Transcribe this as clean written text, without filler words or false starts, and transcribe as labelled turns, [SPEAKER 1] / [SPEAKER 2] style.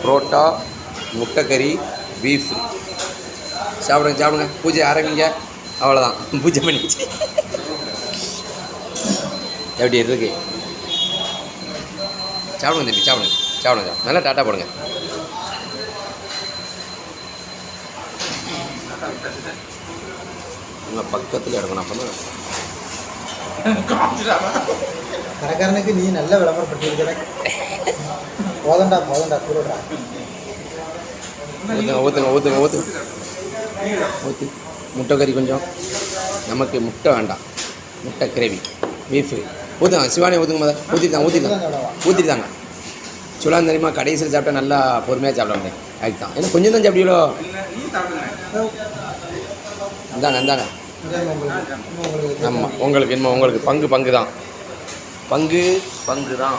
[SPEAKER 1] Parotta, முட்டைக்கறி, beef. சாப்பிடுங்க சாப்பிடுங்க, பூஜை ஆரம்பிங்க. அவ்வளோதான், பூஜை பண்ணிச்சு. எப்படி இருக்கு? சாப்பிடுங்க தம்பி, சாப்பிடுங்க சாப்பிடுங்க, நல்லா டாட்டா போடுங்க. இன்னும் பக்கத்தில் எடுக்கணும். அப்போ தான்
[SPEAKER 2] கடைக்காரனுக்கு நீ நல்ல விளம்பரப்பட்டிருக்கிற. போதண்டா போதண்டா கூடா.
[SPEAKER 1] ஊற்றுங்க ஊற்றுங்க ஊற்றுங்க ஊற்று. முட்டைக்கறி கொஞ்சம், நமக்கு முட்டை வேண்டாம், முட்டை கிரேவி, பீஃபு. ஊற்றுங்க சிவானி, ஊற்றுங்க முதல். ஊற்றிட்டு தாங்க. சொல்லான்னு தெரியுமா, கடைசியில் சாப்பிட்டா நல்லா பொறுமையாக சாப்பிட முடியும். அதுக்கு தான். ஏன்னா கொஞ்சம் தான் சாப்பிடுவீங்களோ. இந்தாங்க இந்தாங்க. ஆமாம், உங்களுக்கு என்னமோ உங்களுக்கு பங்கு தான், பங்கு தான்.